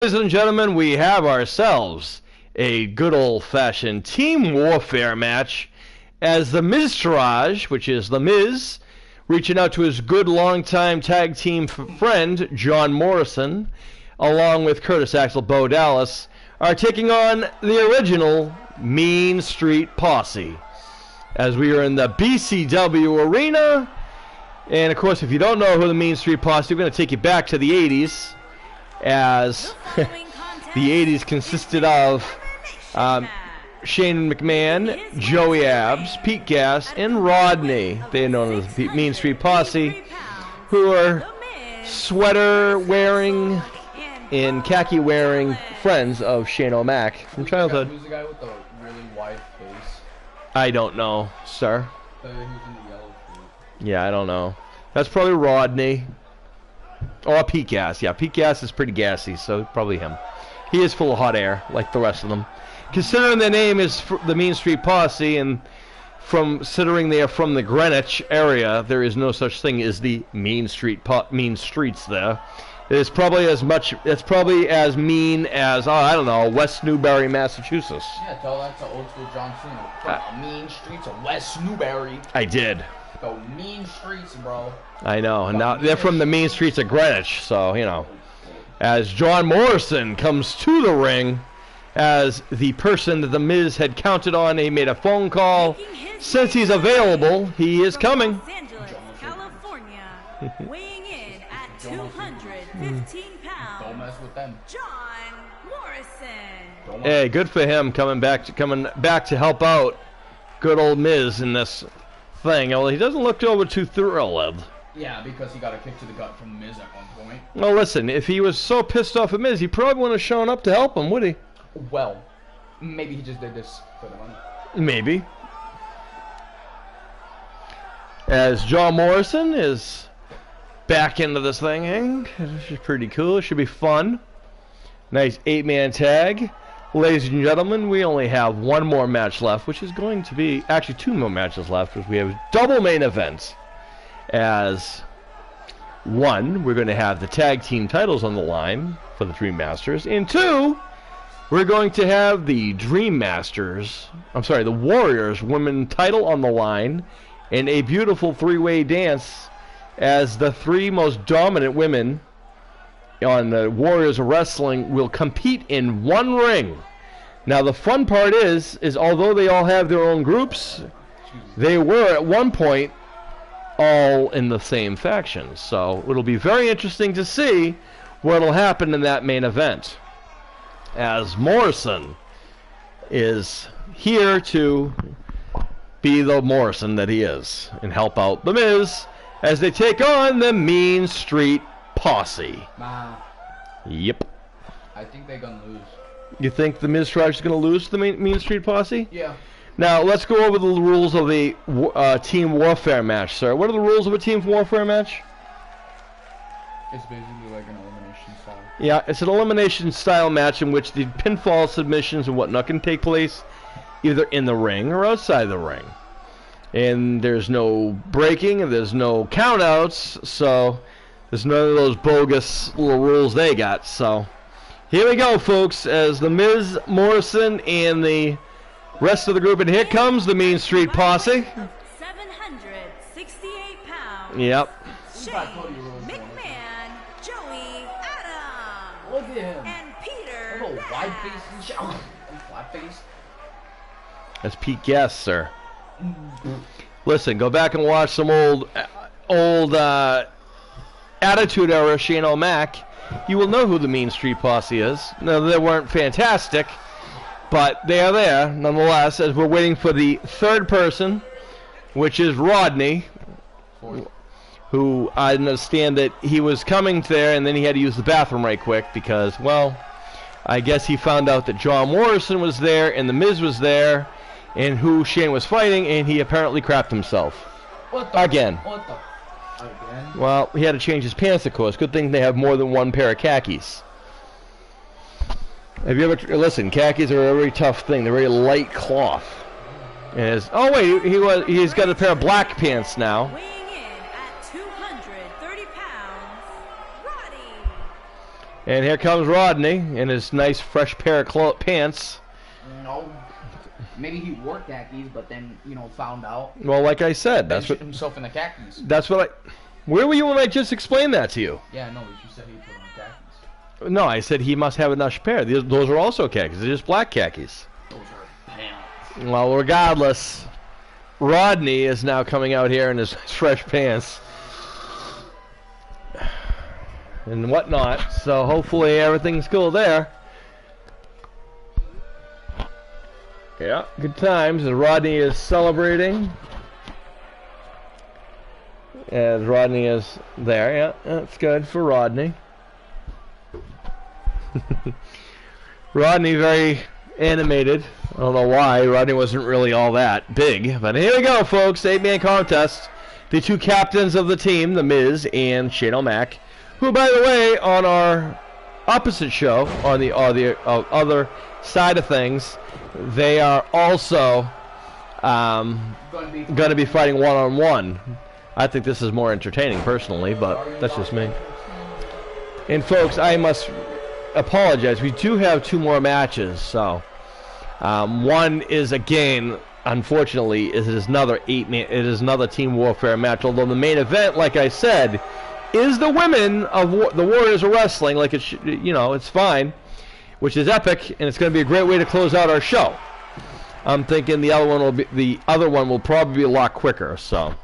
Ladies and gentlemen, we have ourselves a good old-fashioned team warfare match as the Miztarage, which is the Miz, reaching out to his good longtime tag team friend, John Morrison, along with Curtis Axel Bo Dallas, are taking on the original Mean Street Posse. As we are in the BCW arena, and of course, if you don't know who the Mean Street Posse, we're going to take you back to the 80s. As the 80s consisted of Shane McMahon, Joey Abs, Pete Gas, and Rodney. They are known as the Mean Street Posse, who are sweater-wearing and khaki-wearing friends of Shane O'Mac from childhood. Who's the guy with the really wide face? I don't know, sir. Who's in the yellow suit? Yeah, I don't know. That's probably Rodney. Or Pete Gas. Yeah, Pete Gas is pretty gassy, so probably him. He is full of hot air, like the rest of them. Considering their name is the Mean Street Posse, and considering they are from the Greenwich area, there is no such thing as the Mean Streets there. It's probably as much. It's probably as mean as I don't know, West Newbury, Massachusetts. Yeah, tell that to old school John Cena. From the mean streets of West Newbury. I did. Go mean streets, bro. I know, and now they're from the mean streets of Greenwich, so, you know. As John Morrison comes to the ring, as the person that the Miz had counted on, he made a phone call. Since he's available, he is coming. Los Angeles, California, weighing in at 215 pounds. Don't mess with them. John Morrison. Hey, good for him coming back to help out good old Miz in this thing. Well, he doesn't look over too thrilled. Yeah, because he got a kick to the gut from Miz at one point. Well, listen, if he was so pissed off at Miz, he probably wouldn't have shown up to help him, would he? Well, maybe he just did this for the money. Maybe. As John Morrison is back into this thing, this is pretty cool. It should be fun. Nice 8-man tag. Ladies and gentlemen, we only have one more match left, which is going to be actually 2 more matches left, because we have double main events. As one, we're going to have the tag team titles on the line for the Dream Masters, and 2, we're going to have the the Warriors women title on the line, and a beautiful 3-way dance as the 3 most dominant women on the Warriors of Wrestling will compete in one ring. Now the fun part is although they all have their own groups, they were at one point all in the same faction. So it'll be very interesting to see what'll happen in that main event. As Morrison is here to be the Morrison that he is and help out the Miz as they take on the Mean Street Posse. Nah. Yep. I think they're gonna lose. You think the Miztarage is going to lose to the Mean Street Posse? Yeah. Now, let's go over the rules of the team warfare match, sir. What are the rules of a team warfare match? It's basically like an elimination style. Yeah, it's an elimination style match in which the pinfall submissions and whatnot can take place either in the ring or outside the ring. And there's no breaking and there's no countouts, so there's none of those bogus little rules they got. So here we go, folks, as the Miz, Morrison, and the rest of the group. And here comes the Mean Street Posse. 768 pounds. Yep. Shane McMahon, Joey Adams, Look at him. and Peter. A little Bass. wide face and shit. Flat face. That's Pete Gas, sir. Listen, go back and watch some old Attitude Era Shane O'Mac. You will know who the Mean Street Posse is. No, they weren't fantastic, but they are there nonetheless. As we're waiting for the third person, which is Rodney, who I understand that he was coming there and then he had to use the bathroom right quick because, well, I guess he found out that John Morrison was there and the Miz was there, and who Shane was fighting, and he apparently crapped himself. What the? Again. What the? Again? Well, he had to change his pants, of course. Good thing they have more than one pair of khakis. Have you ever listen? Khakis are a very tough thing. They're very light cloth. Oh wait, he's got a pair of black pants now. Weighing in at 230 pounds, Roddy. And here comes Rodney in his nice fresh pair of pants. No. Maybe he wore khakis, but then, you know, found out. Well, like I said, that's what himself in the khakis. That's what I. Where were you when I just explained that to you? Yeah, no, you said he put on khakis. No, I said he must have a nice pair. Those are also khakis. They're just black khakis. Those are pants. Well, regardless, Rodney is now coming out here in his fresh pants and whatnot. So hopefully everything's cool there. Yeah, good times as Rodney is celebrating. As Rodney is there, yeah, that's good for Rodney. Rodney very animated. I don't know why. Rodney wasn't really all that big. But here we go, folks. 8-man contest. The two captains of the team, The Miz and Shane O'Mac, who, by the way, on our opposite show, on the other side of things, they are also going to be fighting one-on-one. I think this is more entertaining, personally, but that's just me. And, folks, I must apologize. We do have 2 more matches, so one is, again, unfortunately, it is another 8-man. It is another Team Warfare match. Although the main event, like I said, is the women of the Warriors of Wrestling. Like it, it's fine, which is epic, and it's going to be a great way to close out our show. I'm thinking the other one will probably be a lot quicker. So,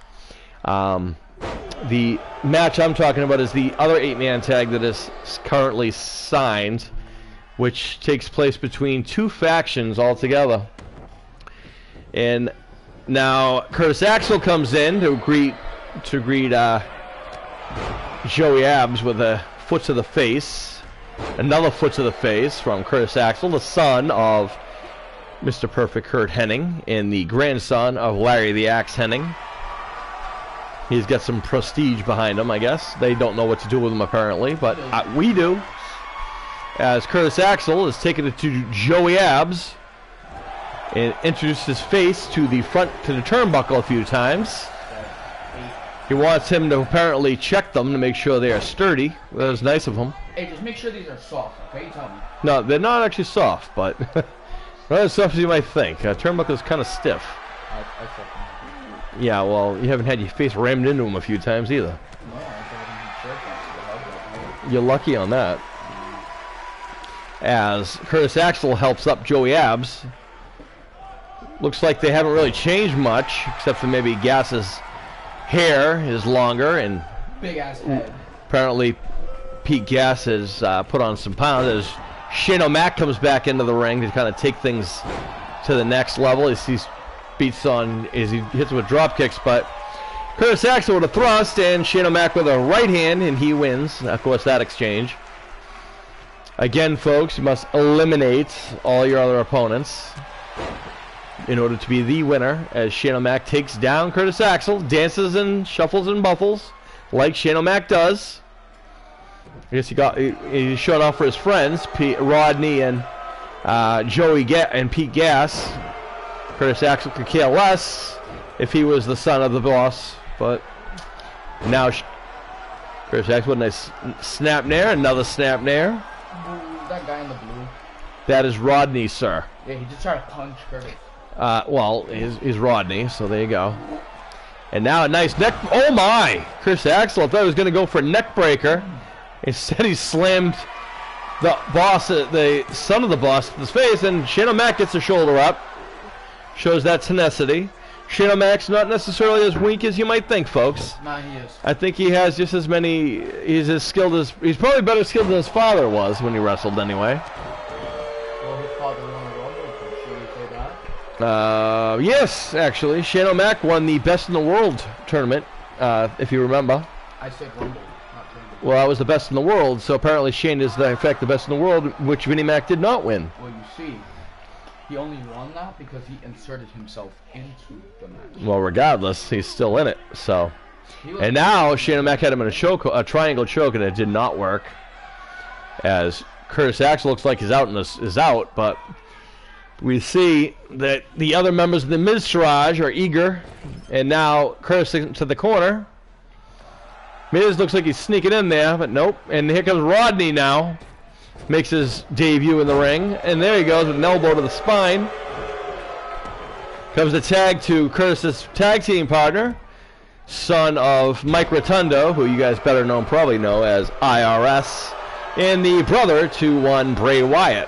the match I'm talking about is the other 8-man tag that is currently signed, which takes place between 2 factions altogether. And now Curtis Axel comes in to greet Joey Abs with a foot to the face. Another foot to the face from Curtis Axel, the son of Mr. Perfect Kurt Hennig and the grandson of Larry the Axe Hennig. He's got some prestige behind him, I guess. They don't know what to do with him, apparently, but we do. As Curtis Axel is taking it to Joey Abs and introduced his face to the turnbuckle a few times. He wants him to apparently check them to make sure they are sturdy. That was nice of him. Hey, just make sure these are soft, okay? Tell me. No, they're not actually soft, but not as soft as you might think. Turnbuckle is kind of stiff. I fucking Yeah, well, you haven't had your face rammed into them a few times either. No, I You're lucky on that. As Curtis Axel helps up Joey Abs. Looks like they haven't really changed much, except for maybe Gas's hair is longer, and big ass head. Apparently Pete Gas has put on some pounds as Shane O'Mac comes back into the ring to kind of take things to the next level as he hits with drop kicks, but Curtis Axel with a thrust and Shane O'Mac with a right hand, and he wins, of course, that exchange. Again, folks, you must eliminate all your other opponents in order to be the winner, as Shane O'Mac takes down Curtis Axel, dances and shuffles and buffles like Shane O'Mac does. I guess he showed off for his friends, Rodney and and Pete Gas. Curtis Axel could care less if he was the son of the boss, but now Curtis Axel with a nice snap nair, another snap nair. That guy in the blue. That is Rodney, sir. Yeah, he just tried to punch Curtis. Well, he's Rodney, so there you go. And now a nice neck. Oh my! Curtis Axel, I thought he was going to go for a neck breaker. Instead, he slammed the boss, the son of the boss, in his face, and Shane O'Mac gets the shoulder up. Shows that tenacity. Shane O'Mac's not necessarily as weak as you might think, folks. Nah, he is. I think he has just as many. He's as skilled as. He's probably better skilled than his father was when he wrestled, anyway. Well, his father won a Rumble, so should we say that? Yes, actually. Shane O'Mac won the Best in the World tournament, if you remember. I said Rumble, not tournament. Well, that was the Best in the World, so apparently Shane is, in fact, the Best in the World, which Vinnie Mac did not win. Well, you see, he only won that because he inserted himself into the match. Well, regardless, he's still in it, so. And now Shane O'Mac had him in a triangle choke, and it did not work. As Curtis Axel looks like he's out, but we see that the other members of the Miztarage are eager, and now Curtis to the corner. Miz looks like he's sneaking in there, but nope. And here comes Rodney now. makes his debut in the ring. And there he goes with an elbow to the spine. Comes the tag to Curtis's tag team partner, son of Mike Rotundo, who you guys probably know as IRS, and the brother to one Bray Wyatt,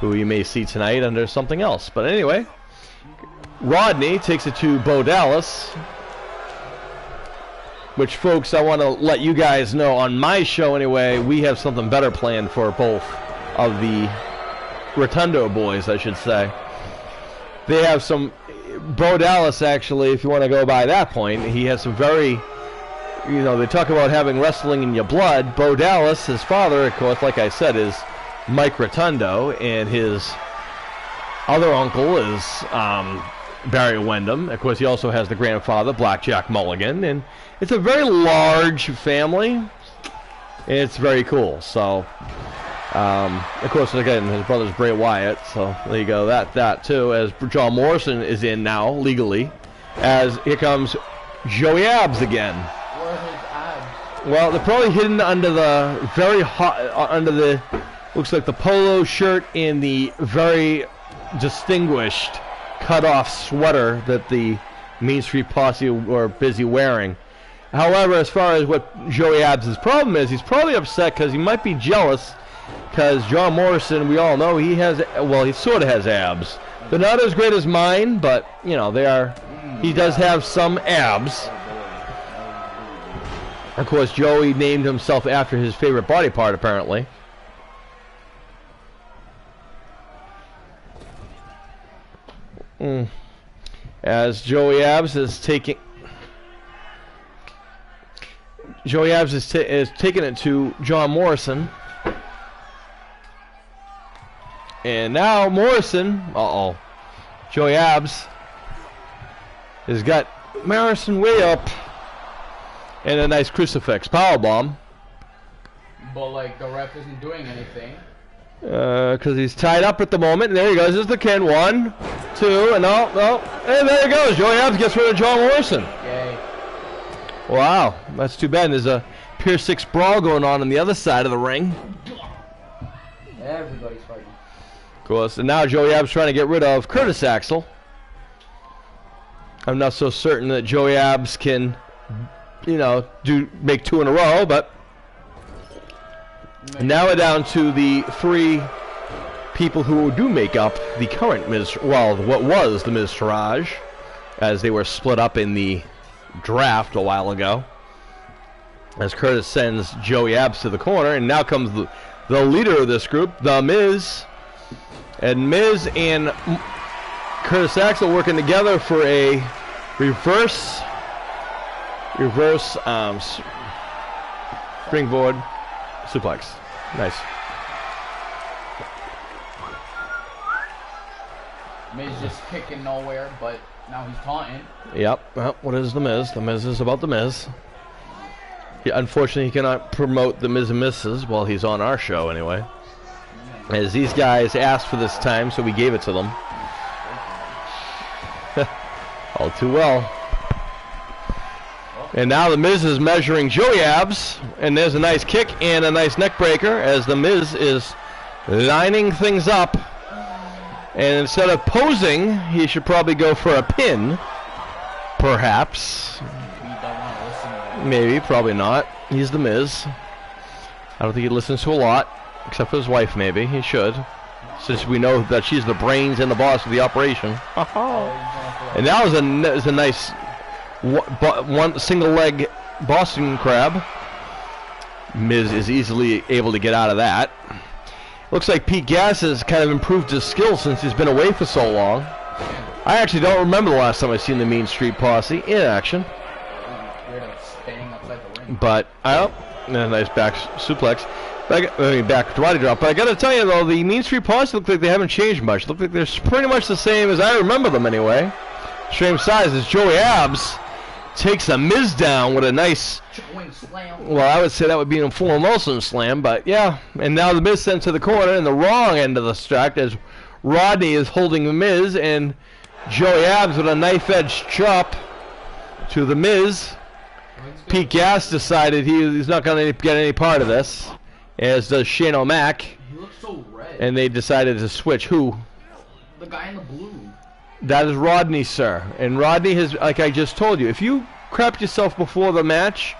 who you may see tonight under something else. But anyway, Rodney takes it to Bo Dallas, which, folks, I want to let you guys know on my show anyway, we have something better planned for both of the Rotundo boys, I should say. They have some, Bo Dallas, actually, if you want to go by that point, he has some very, they talk about having wrestling in your blood. Bo Dallas, his father, of course, like I said, is Mike Rotundo, and his other uncle is Barry Windham. Of course, he also has the grandfather, Blackjack Mulligan, and it's a very large family. It's very cool. So, of course, again, his brother's Bray Wyatt. So there you go. That too. As John Morrison is in now legally, as here comes Joey Abs again. Where are his abs? Well, they're probably hidden under the very hot, looks like the polo shirt and the very distinguished cut-off sweater that the Main Street Posse were busy wearing. However, as far as what Joey Abs' problem is, he's probably upset because he might be jealous because John Morrison, we all know, he sort of has abs. They're not as great as mine, but, they are, he does have some abs. Of course, Joey named himself after his favorite body part, apparently. As Joey Abs is taking it to John Morrison, and now Morrison, Joey Abs has got Morrison way up, and a nice crucifix powerbomb. But like the ref isn't doing anything. Because he's tied up at the moment. And there he goes. There's the Ken. 1, 2, and and there he goes. Joey Abs gets rid of John Morrison. Yay. Wow, that's too bad. There's a Pier 6 brawl going on the other side of the ring. Everybody's fighting. Of course, and now Joey Abs trying to get rid of Curtis Axel. I'm not so certain that Joey Abs can, make 2 in a row, but now we're down to the 3 people who do make up the current what was the Miztarage, as they were split up in the draft a while ago. As Curtis sends Joey Abs to the corner, and now comes the leader of this group, The Miz. And Miz and Curtis Axel working together for a reverse springboard suplex. Nice. Miz just kicking nowhere, but now he's taunting. Yep. Well, what is The Miz? The Miz is about The Miz. Unfortunately, he cannot promote The Miz and Mrs. while he's on our show, anyway. As these guys asked for this time, so we gave it to them. All too well. And now The Miz is measuring Joey Abs, and there's a nice kick and a nice neck breaker as The Miz is lining things up. And instead of posing, he should probably go for a pin, perhaps. Maybe, probably not. He's The Miz. I don't think he listens to a lot, except for his wife, maybe. He should, since we know that she's the brains and the boss of the operation. And that was a nice one single leg Boston Crab. Miz is easily able to get out of that. Looks like Pete Gas has kind of improved his skills since he's been away for so long. I actually don't remember the last time I've seen the Mean Street Posse in action. But a nice back suplex. Back body drop. But I gotta tell you though, the Mean Street Posse look like they haven't changed much. Look like they're pretty much the same as I remember them anyway. Same size as Joey Abs takes a Miz down with a nice slam. Well, I would say that would be a full Molson slam, but yeah. And now the Miz sent to the corner in the wrong end of the stack as Rodney is holding the Miz, and Joey Abs with a knife edge chop to the Miz. Pete Gas decided he's not going to get any part of this. as does Shane O'Mac. He looks so red. And they decided to switch. Who? The guy in the blue. That is Rodney, sir. And Rodney has, like I just told you, if you crapped yourself before the match,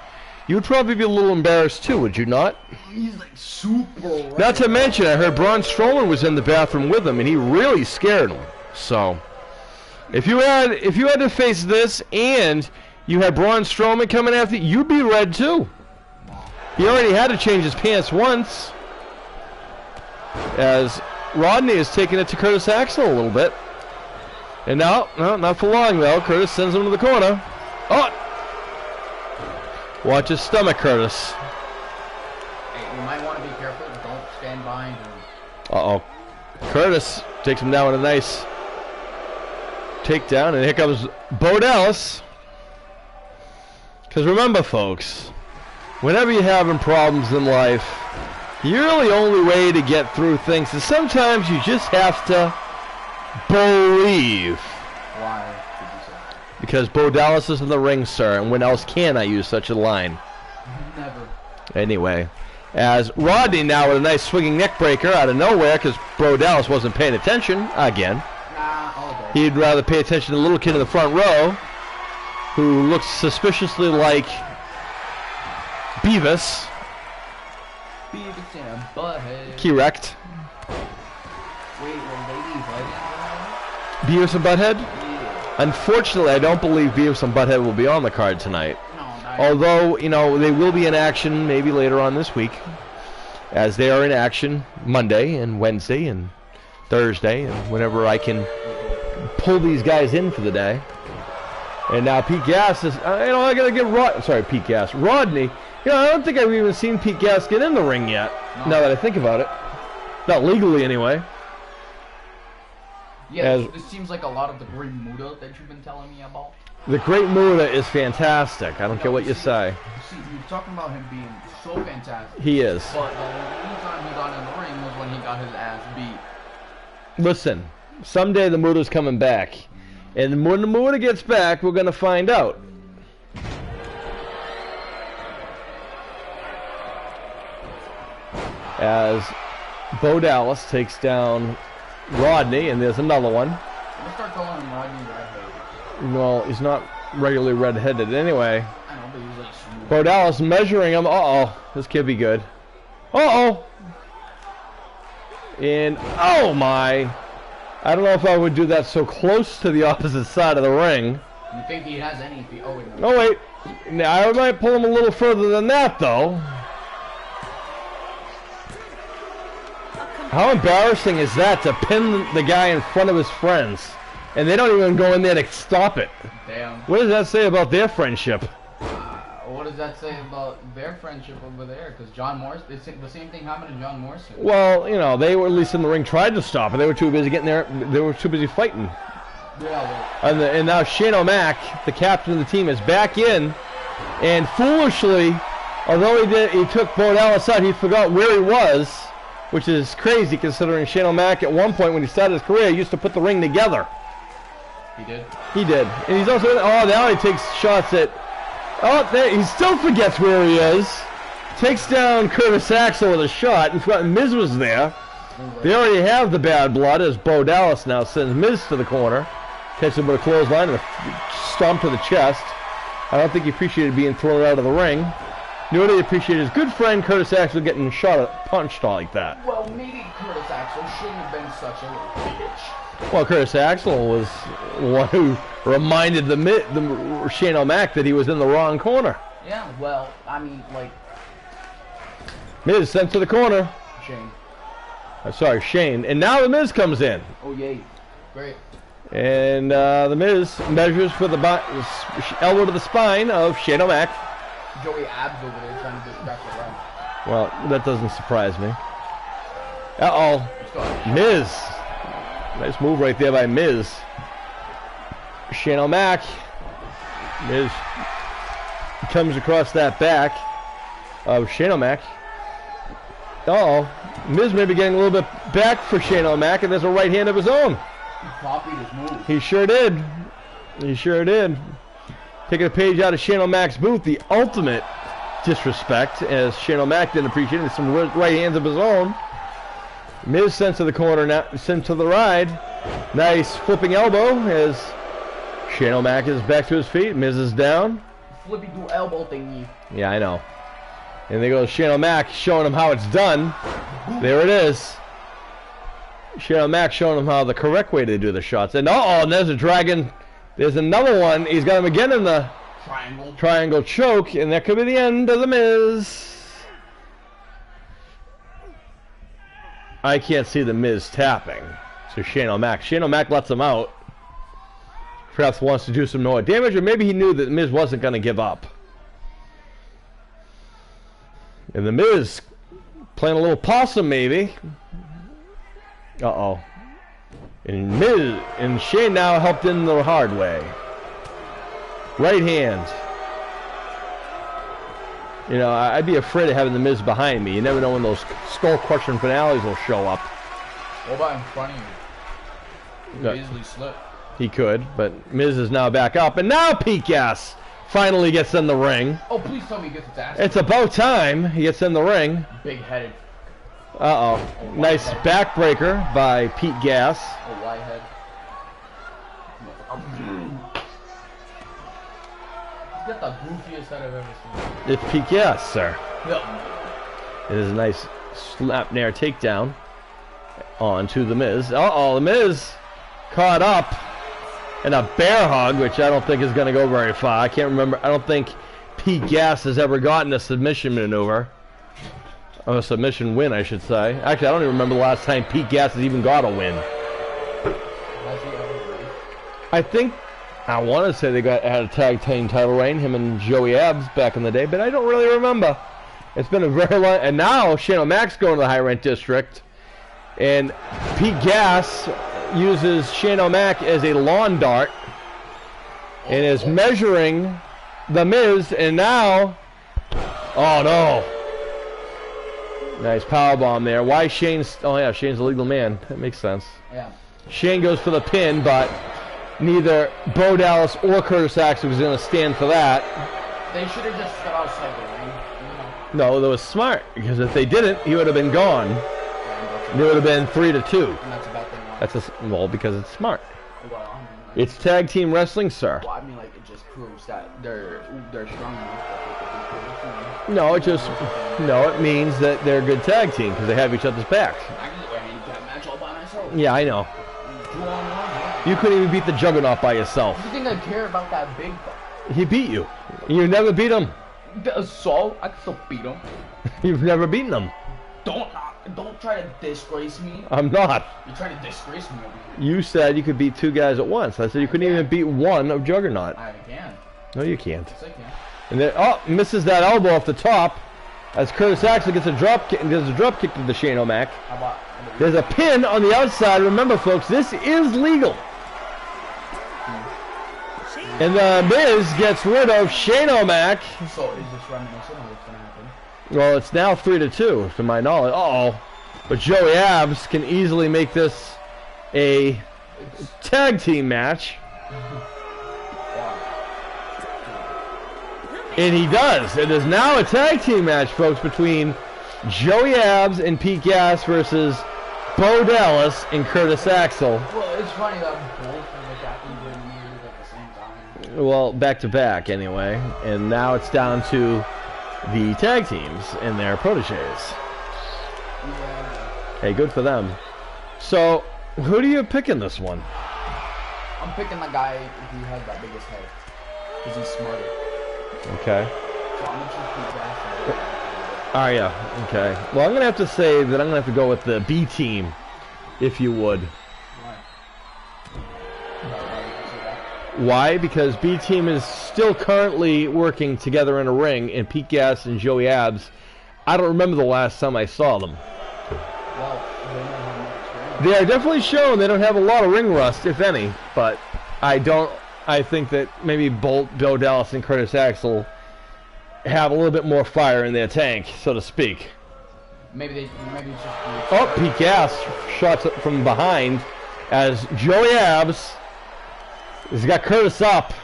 you'd probably be a little embarrassed too, would you not? He's like super red. Not to mention, I heard Braun Strowman was in the bathroom with him, and he really scared him. So, if you had to face this, and you had Braun Strowman coming after you, you'd be red too. He already had to change his pants once, as Rodney is taking it to Curtis Axel a little bit. And now, no, not for long though. Curtis sends him to the corner. Oh! Watch his stomach, Curtis. Hey, you might want to be careful. Don't stand behind him. Uh-oh. Curtis takes him down with a nice takedown, and here comes Bo Dallas. Because remember, folks, whenever you're having problems in life, the really only way to get through things is sometimes you just have to believe. Why did you say that? Because Bo Dallas is in the ring, sir, and when else can I use such a line? Never. Anyway, as Rodney now with a nice swinging neck breaker out of nowhere because Bo Dallas wasn't paying attention again. Okay. He'd rather pay attention to the little kid in the front row who looks suspiciously like Beavis. Beavis and Butthead. Correct. Wait, will they be fighting? Beavis and Butthead? Yeah. Unfortunately, I don't believe Beavis and Butthead will be on the card tonight. No, not Although, you know, they will be in action maybe later on this week, as they are in action Monday and Wednesday and Thursday, and whenever I can pull these guys in for the day. And now Pete Gas is, I gotta get Pete Gas. Rodney, I don't think I've even seen Pete Gas get in the ring yet, now that I think about it. Not legally, anyway. Yeah, this seems like a lot of the Great Muta that you've been telling me about. The Great Muta is fantastic. I don't care what you say. See, you're talking about him being so fantastic. He is. But the only time he got in the ring was when he got his ass beat. Listen, someday the Muta's coming back. And when the Muta gets back, we're going to find out. As Bo Dallas takes down Rodney, and there's another one. I'm going to start calling him Rodney Redhead. Well, he's not regularly red-headed anyway. I know, but he's like smooth. Bo Dallas measuring him. Uh-oh. This could be good. Uh-oh. And, oh my. I don't know if I would do that so close to the opposite side of the ring. You think he has any... Oh, wait. No. Oh, wait. Now, I might pull him a little further than that, though. How embarrassing is that to pin the guy in front of his friends? And they don't even go in there to stop it. Damn. What does that say about their friendship? What does that say about their friendship over there? Because John Morrison, the same thing happened to John Morrison. Well, you know, they were at least in the ring, tried to stop it. They were too busy getting there. They were too busy fighting. Yeah. And now Shane O'Mac, the captain of the team, is back in. And foolishly, although he took Bo Dallas out, he forgot where he was, which is crazy considering Shane O'Mac at one point when he started his career used to put the ring together. He did? He did. And he's also, now he takes shots at, there, he still forgets where he is. Takes down Curtis Axel with a shot. In fact, Miz was there. They already have the bad blood as Bo Dallas now sends Miz to the corner. Catches him with a clothesline and a stomp to the chest. I don't think he appreciated being thrown out of the ring. Nor did he appreciate his good friend Curtis Axel getting punched like that. Well, maybe Curtis Axel shouldn't have been such a little bitch. Well, Curtis Axel was the one who reminded the Shane O'Mac that he was in the wrong corner. Yeah, well, I mean, like... Miz sent to the corner. Shane. Sorry, Shane. And now the Miz comes in. Oh, yay. Great. And the Miz measures for the elbow to the spine of Shane O'Mac. Joey Abs over there trying to distract the run. Well, that doesn't surprise me. Uh-oh. Miz. Nice move right there by Miz. Shane O'Mac. Miz comes across that back of Shane O'Mac. Uh-oh. Miz may be getting a little bit back for Shane O'Mac, and there's a right hand of his own. He copied his move. He sure did. He sure did. Taking a page out of Shane O'Mac's boot, the ultimate disrespect, as Shane O'Mac didn't appreciate it. Some right hands of his own. Miz sent to the corner, now sent to the ride. Nice flipping elbow as Shane O'Mac is back to his feet. Miz is down. Flippy do elbow thingy. Yeah, I know. And there goes Shane O'Mac showing him how it's done. There it is. Shane O'Mac showing him how the correct way to do the shots. And and there's a dragon. There's another one. He's got him again in the triangle choke, and that could be the end of the Miz. I can't see the Miz tapping. So Shane O'Mac lets him out. Perhaps wants to do some more damage, or maybe he knew that the Miz wasn't going to give up. And the Miz playing a little possum, maybe. Uh-oh. And Shane now helped in the hard way. Right hand. You know, I'd be afraid of having the Miz behind me. You never know when those skull-crushing finales will show up. What about in front of you? He could easily slip. He could, but Miz is now back up. And now Pete Gas finally gets in the ring. Oh, please tell me he gets his ass. It's about time he gets in the ring. Big-headed. Uh-oh. Nice backbreaker by Pete Gas. A white head. He's got the goofiest head I've ever seen. It's Pete Gas, sir. Yeah. It is a nice slap nair takedown onto the Miz. Uh-oh, the Miz caught up in a bear hug, which I don't think is going to go very far. I can't remember. I don't think Pete Gas has ever gotten a submission maneuver. Or a submission win, I should say. Actually, I don't even remember the last time Pete Gas has even got a win. I think, I want to say they had a tag team title reign, him and Joey Abs back in the day, but I don't really remember. It's been a very long, and now Shane O'Mac's going to the high rent district, and Pete Gas uses Shane O'Mac as a lawn dart, and is measuring the Miz, and now, oh no. Nice powerbomb there. Why Shane's... Oh, yeah, Shane's a legal man. That makes sense. Yeah. Shane goes for the pin, but neither Bo Dallas or Curtis Axel was going to stand for that. They should have just got outside the ring. You know. No, that was smart, because if they didn't, he would have been gone. It would have been 3-2. And that's a bad thing. That's well, because it's smart. Well, I mean, like, It's tag team wrestling, sir. well, I mean, like, it just proves that they're strong enough. No, it means that they're a good tag team because they have each other's backs. I can do a handicap match all by myself. Yeah, I know. 2-on-1. You couldn't even beat the Juggernaut by yourself. You think I care about that big guy? He beat you. You never beat him. So I can still beat him. You've never beaten him. Don't try to disgrace me. I'm not. You're trying to disgrace me over here. You said you could beat two guys at once. I said you couldn't even beat one of Juggernaut. I can. No, you can't. Yes, I can. And then, misses that elbow off the top as Curtis Axel gets a drop kick, and there's a drop kick to the Shane O'Mac. How about There's a pin on the outside. Remember, folks, this is legal. And the Miz gets rid of Shane O'Mac. So is this reminiscent of what's gonna happen? Well, it's now 3-2, to my knowledge. Uh-oh. But Joey Abs can easily make this a tag team match. And he does. It is now a tag team match, folks, between Joey Abs and Pete Gas versus Bo Dallas and Curtis Axel. Well, it's funny that both of the captains were in the years at the same time. Well, back to back, anyway. And now it's down to the tag teams and their proteges. Yeah. Hey, good for them. So, who do you pick in this one? I'm picking the guy who has that biggest head. Because he's smarter. Okay. So I'm going to choose Pete Gas. Oh, yeah. Okay. Well, I'm going to have to say that I'm going to have to go with the B team, if you would. Why? Because B team is still currently working together in a ring, and Pete Gas and Joey Abs, I don't remember the last time I saw them. Well, they don't have much experience. They are definitely shown they don't have a lot of ring rust, if any, but I think that maybe Bill Dallas and Curtis Axel have a little bit more fire in their tank, so to speak. Maybe it's just... Oh, Pete Gas shots from behind as Joey Abs has got Curtis up.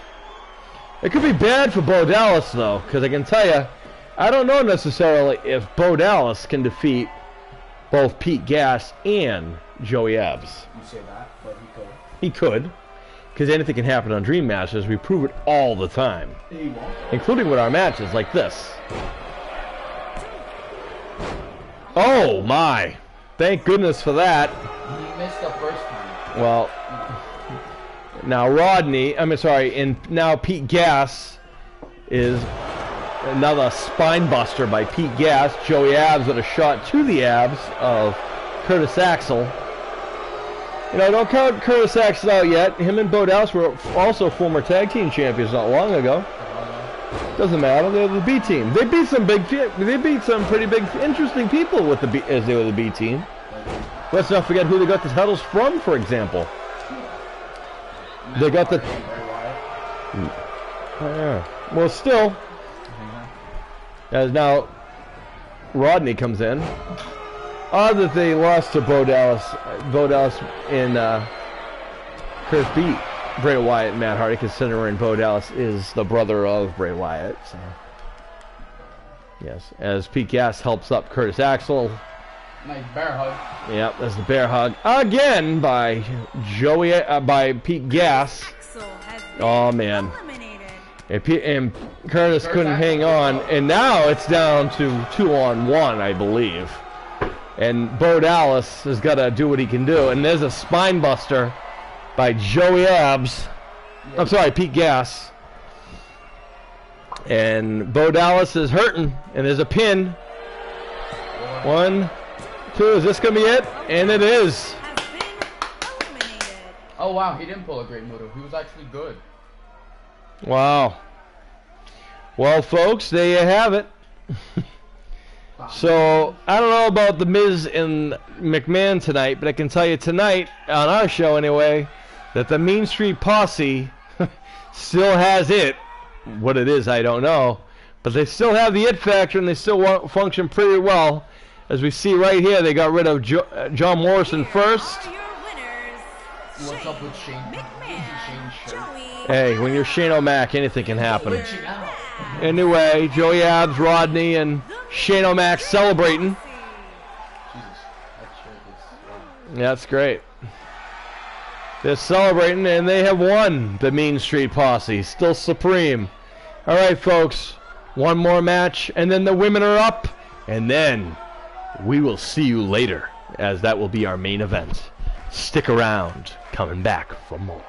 It could be bad for Bo Dallas, though, because I can tell you, I don't know necessarily if Bo Dallas can defeat both Pete Gas and Joey Abs. You say that, but he could. He could, because anything can happen on Dream Matches. We prove it all the time, He won't. including with our matches like this. Oh my! Thank goodness for that. He missed the first time. Well, now Rodney, and now Pete Gas is another spine buster by Pete Gas. Joey Abs with a shot to the abs of Curtis Axel. You know, don't count Curtis Axel out yet. Him and Bo Dallas were also former tag team champions not long ago. Doesn't matter. They're the B team. They beat some pretty big, interesting people with the B, as they were the B team. Let's not forget who they got the titles from, for example. They got the. Oh, yeah. Well, still, as now Rodney comes in. Odd that they lost to Bo Dallas. Bo Dallas and Chris beat Bray Wyatt and Matt Hardy, considering Bo Dallas is the brother of Bray Wyatt. So. Yes, as Pete Gas helps up Curtis Axel. Nice bear hug. Yep, that's the bear hug again by by Pete Gas. Axel has been Oh man, eliminated. and Curtis couldn't hang on, and now it's down to 2-on-1, I believe. And Bo Dallas has got to do what he can do, and there's a spine buster by Joey Abs. I'm sorry, Pete Gas. And Bo Dallas is hurting, and there's a pin. 1, 2, is this going to be it? And it is. Has been eliminated. Oh wow, he didn't pull a great move. He was actually good. Wow. Well, folks, there you have it. So, I don't know about The Miz and McMahon tonight, but I can tell you tonight, on our show anyway, that the Mean Street Posse still has it. What it is, I don't know. But they still have the it factor, and they still function pretty well. As we see right here, they got rid of John Morrison first. Are your winners, What's up with Shane? McMahon, Shane's shirt. Joey, Hey, when you're Shane O'Mac, anything can happen. Glitching out. Anyway, Joey Abs, Rodney, and Shane O'Mac celebrating. Jesus, that shirt is. Yeah, that's great. They're celebrating, and they have won the Mean Street Posse. Still supreme. All right, folks. One more match, and then the women are up. And then we will see you later, as that will be our main event. Stick around. Coming back for more.